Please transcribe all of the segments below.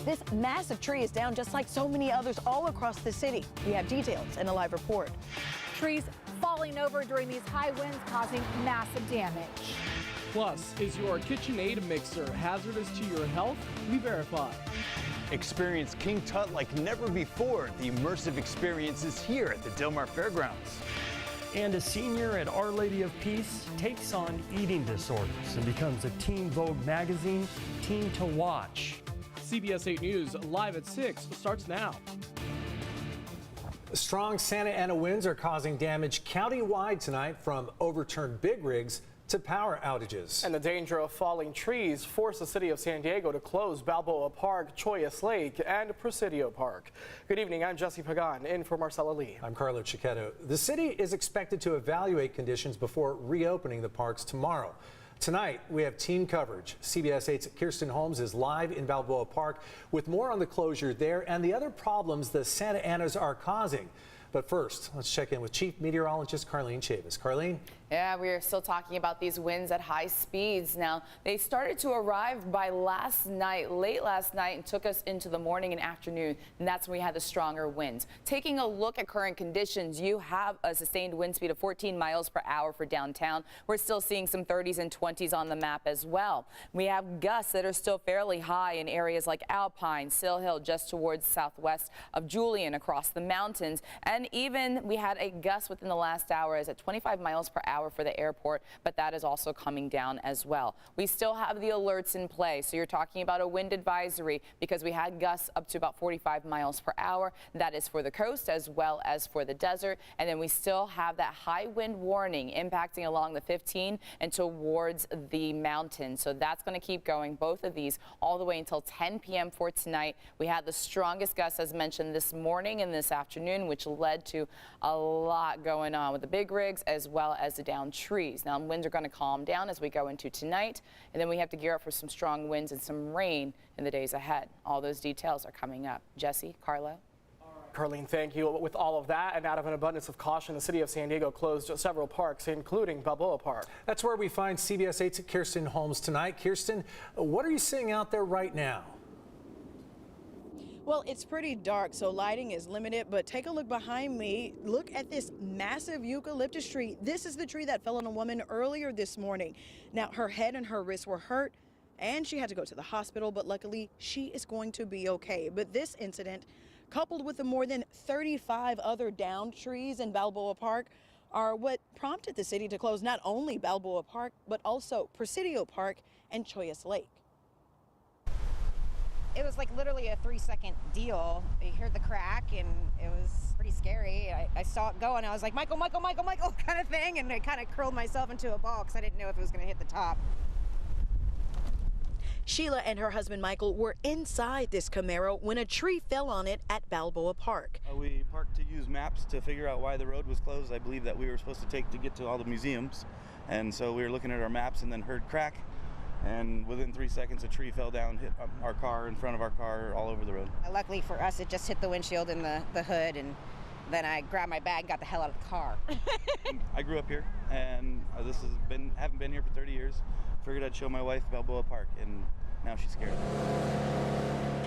This massive tree is down just like so many others all across the city. We have details in a live report. Trees falling over during these high winds causing massive damage. Plus, is your KitchenAid mixer hazardous to your health? We verify. Experience King Tut like never before. The immersive experience is here at the Del Mar Fairgrounds. And a senior at Our Lady of Peace takes on eating disorders and becomes a Teen Vogue magazine teen to watch. CBS 8 News live at 6 starts now. Strong Santa Ana winds are causing damage countywide tonight, from overturned big rigs to power outages. And the danger of falling trees forced the city of San Diego to close Balboa Park, Choyas Lake, and Presidio Park. Good evening, I'm Jesse Pagan, in for Marcella Lee. I'm Carlo Cicchetto. The city is expected to evaluate conditions before reopening the parks tomorrow. Tonight, we have team coverage. CBS 8's Kirsten Holmes is live in Balboa Park with more on the closure there and the other problems the Santa Anas are causing. But first, let's check in with Chief Meteorologist Carlene Chavis. Carlene? Yeah, we are still talking about these winds at high speeds. Now, they started to arrive by late last night, and took us into the morning and afternoon, and that's when we had the stronger winds. Taking a look at current conditions, you have a sustained wind speed of 14 miles per hour for downtown. We're still seeing some 30s and 20s on the map as well. We have gusts that are still fairly high in areas like Alpine, Sill Hill, just towards southwest of Julian, across the mountains, and even we had a gust within the last hour is at 25 miles per hour for the airport, but that is also coming down as well. We still have the alerts in play, so you're talking about a wind advisory because we had gusts up to about 45 miles per hour. That is for the coast as well as for the desert, and then we still have that high wind warning impacting along the 15 and towards the mountains. So that's going to keep going, both of these, all the way until 10 p.m. for tonight. We had the strongest gusts, as mentioned, this morning and this afternoon, which led to a lot going on with the big rigs as well as the downed trees. Now, winds are going to calm down as we go into tonight, and then we have to gear up for some strong winds and some rain in the days ahead. All those details are coming up. Jesse, Carlo. Carlene, thank you. With all of that, and out of an abundance of caution, the city of San Diego closed several parks, including Balboa Park. That's where we find CBS 8's Kirsten Holmes tonight. Kirsten, what are you seeing out there right now? Well, it's pretty dark, so lighting is limited, but take a look behind me. Look at this massive eucalyptus tree. This is the tree that fell on a woman earlier this morning. Now, her head and her wrists were hurt, and she had to go to the hospital, but luckily she is going to be okay. But this incident, coupled with the more than 35 other downed trees in Balboa Park, are what prompted the city to close not only Balboa Park, but also Presidio Park and Choyas Lake. It was like literally a 3-second deal. You heard the crack and it was pretty scary. I saw it go and I was like, Michael, Michael, Michael, Michael, kind of thing. And I kind of curled myself into a ball because I didn't know if it was going to hit the top. Sheila and her husband Michael were inside this Camaro when a tree fell on it at Balboa Park. We parked to use maps to figure out why the road was closed. I believe that we were supposed to take to get to all the museums. And so we were looking at our maps and then heard crack. And within 3 seconds, a tree fell down, hit our car, in front of our car, all over the road. Luckily for us, it just hit the windshield and the hood, and then I grabbed my bag and got the hell out of the car. I grew up here, and haven't been here for 30 years. Figured I'd show my wife Balboa Park, and now she's scared.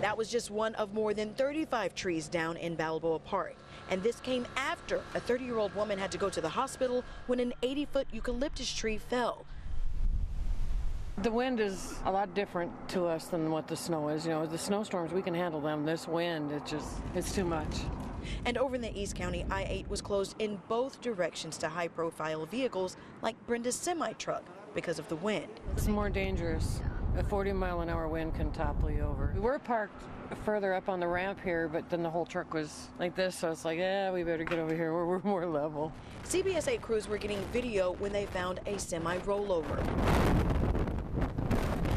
That was just one of more than 35 trees down in Balboa Park. And this came after a 30-year-old woman had to go to the hospital when an 80-foot eucalyptus tree fell. The wind is a lot different to us than what the snow is. You know, the snowstorms, we can handle them. This wind, it's too much. And over in the East County, I-8 was closed in both directions to high-profile vehicles like Brenda's semi-truck because of the wind. It's more dangerous. A 40-mile-an-hour wind can topple you over. We were parked further up on the ramp here, but then the whole truck was like this, so it's like, yeah, we better get over here where we're more level. CBS 8 crews were getting video when they found a semi-rollover.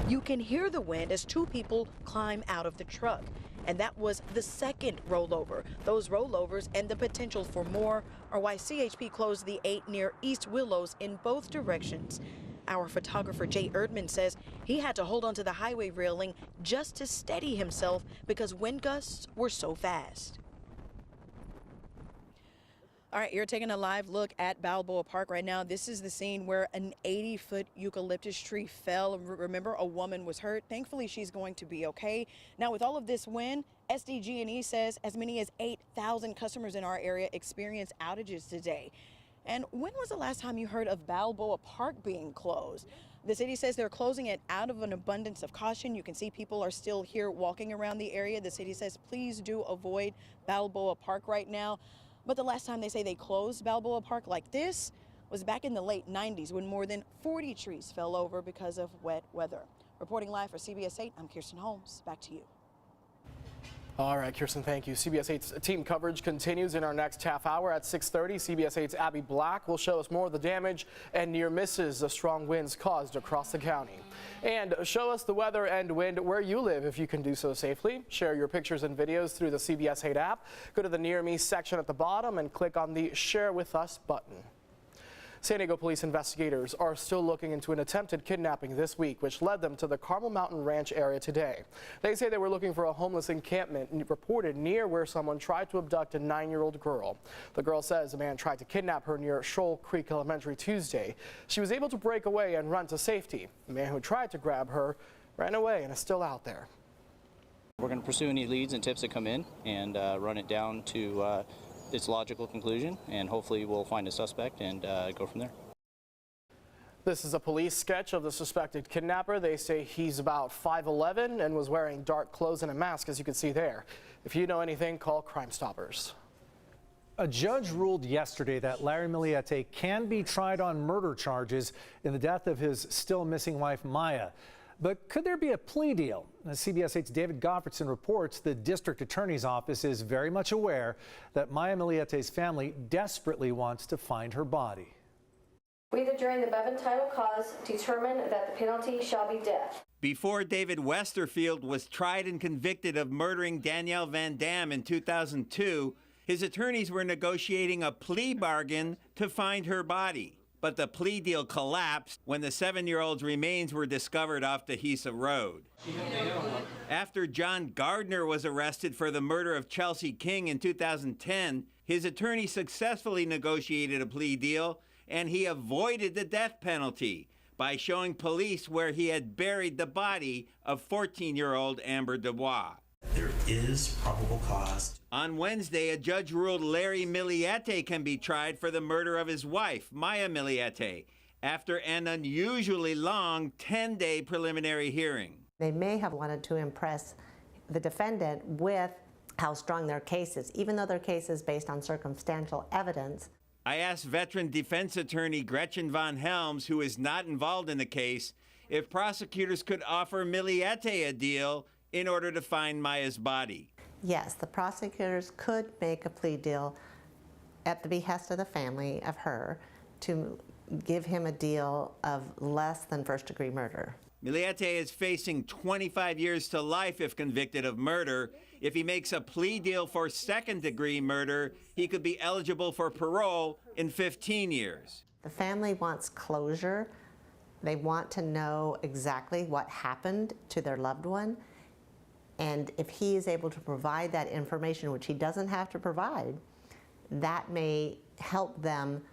You can hear the wind as two people climb out of the truck. And that was the second rollover. Those rollovers and the potential for more are why CHP closed the 8 near East Willows in both directions. Our photographer Jay Erdman says he had to hold onto the highway railing just to steady himself because wind gusts were so fast. All right, you're taking a live look at Balboa Park right now. This is the scene where an 80-foot eucalyptus tree fell. Remember, a woman was hurt. Thankfully, she's going to be okay. Now, with all of this wind, SDG&E says as many as 8,000 customers in our area experienced outages today. And when was the last time you heard of Balboa Park being closed? The city says they're closing it out of an abundance of caution. You can see people are still here walking around the area. The city says please do avoid Balboa Park right now. But the last time they say they closed Balboa Park like this was back in the late 90s when more than 40 trees fell over because of wet weather. Reporting live for CBS 8, I'm Kirsten Holmes. Back to you. All right, Kirsten, thank you. CBS 8's team coverage continues in our next half hour at 6:30. CBS 8's Abby Black will show us more of the damage and near misses the strong winds caused across the county. And show us the weather and wind where you live if you can do so safely. Share your pictures and videos through the CBS 8 app. Go to the Near Me section at the bottom and click on the Share With Us button. San Diego police investigators are still looking into an attempted kidnapping this week, which led them to the Carmel Mountain Ranch area today. They say they were looking for a homeless encampment reported near where someone tried to abduct a 9-year-old girl. The girl says a man tried to kidnap her near Shoal Creek Elementary Tuesday. She was able to break away and run to safety. The man who tried to grab her ran away and is still out there. We're going to pursue any leads and tips that come in and run it down to its logical conclusion, and hopefully we'll find a suspect and go from there. This is a police sketch of the suspected kidnapper. They say he's about 5'11" and was wearing dark clothes and a mask, as you can see there. If you know anything, call Crime Stoppers. A judge ruled yesterday that Larry Miliete can be tried on murder charges in the death of his still missing wife, Maya. But could there be a plea deal? As CBS 8's David Goffredson reports, the district attorney's office is very much aware that Maya Miliete's family desperately wants to find her body. We, the jury in the Bevan title cause, determine that the penalty shall be death. Before David Westerfield was tried and convicted of murdering Danielle Van Dam in 2002, his attorneys were negotiating a plea bargain to find her body. But the plea deal collapsed when the 7-year-old's remains were discovered off Dehesa Road. After John Gardner was arrested for the murder of Chelsea King in 2010, his attorney successfully negotiated a plea deal, and he avoided the death penalty by showing police where he had buried the body of 14-year-old Amber Dubois. There is probable cause. On Wednesday, a judge ruled Larry Miliete can be tried for the murder of his wife, Maya Miliete, after an unusually long 10-day preliminary hearing. They may have wanted to impress the defendant with how strong their case is, even though their case is based on circumstantial evidence. I asked veteran defense attorney Gretchen Von Helms, who is not involved in the case, if prosecutors could offer Miliete a deal in order to find Maya's body. Yes, the prosecutors could make a plea deal at the behest of the family of her to give him a deal of less than first-degree murder. Miliete is facing 25 years to life if convicted of murder. If he makes a plea deal for second-degree murder, he could be eligible for parole in 15 years. The family wants closure. They want to know exactly what happened to their loved one. And if he is able to provide that information, which he doesn't have to provide, that may help them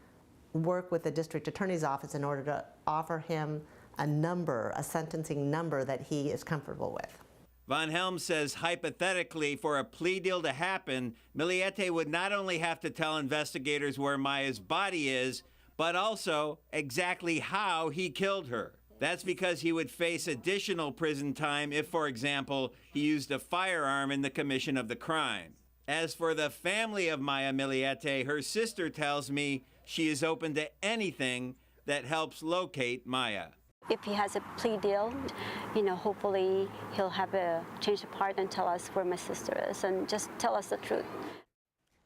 work with the district attorney's office in order to offer him a number, a sentencing number that he is comfortable with. Von Helm says hypothetically, for a plea deal to happen, Miliete would not only have to tell investigators where Maya's body is, but also exactly how he killed her. That's because he would face additional prison time if, for example, he used a firearm in the commission of the crime. As for the family of Maya Miliete, her sister tells me she is open to anything that helps locate Maya. If he has a plea deal, hopefully he'll have a change of heart and tell us where my sister is and just tell us the truth.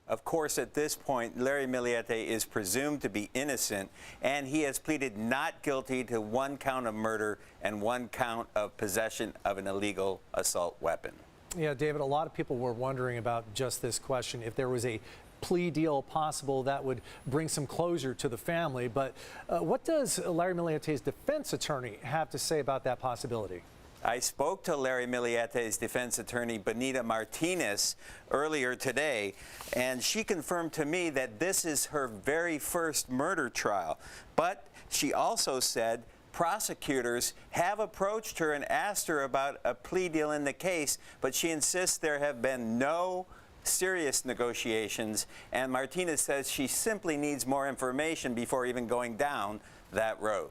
Of course, at this point, Larry Miliete is presumed to be innocent, and he has pleaded not guilty to 1 count of murder and 1 count of possession of an illegal assault weapon. Yeah, David, a lot of people were wondering about just this question, if there was a plea deal possible that would bring some closure to the family. But what does Larry Miliete's defense attorney have to say about that possibility? I spoke to Larry Miliete's defense attorney, Benita Martinez, earlier today, and she confirmed to me that this is her very first murder trial. But she also said prosecutors have approached her and asked her about a plea deal in the case, but she insists there have been no serious negotiations, and Martinez says she simply needs more information before even going down that road.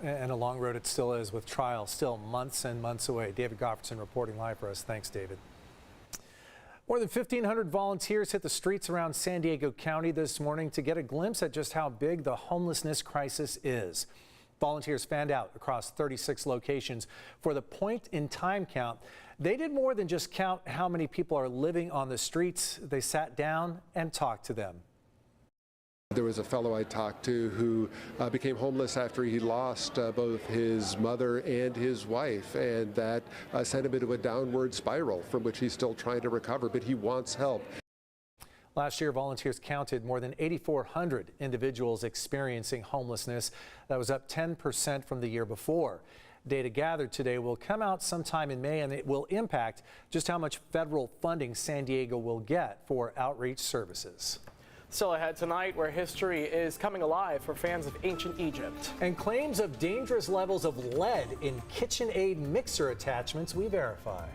And a long road it still is, with trials still months and months away. David Gofferson reporting live for us. Thanks, David. More than 1,500 volunteers hit the streets around San Diego County this morning to get a glimpse at just how big the homelessness crisis is. Volunteers fanned out across 36 locations for the point-in-time count. They did more than just count how many people are living on the streets. They sat down and talked to them. There was a fellow I talked to who became homeless after he lost both his mother and his wife, and that sent him into a downward spiral from which he's still trying to recover, but he wants help. Last year, volunteers counted more than 8,400 individuals experiencing homelessness. That was up 10% from the year before. Data gathered today will come out sometime in May, and it will impact just how much federal funding San Diego will get for outreach services. Still ahead tonight, where history is coming alive for fans of ancient Egypt. And claims of dangerous levels of lead in KitchenAid mixer attachments we verified.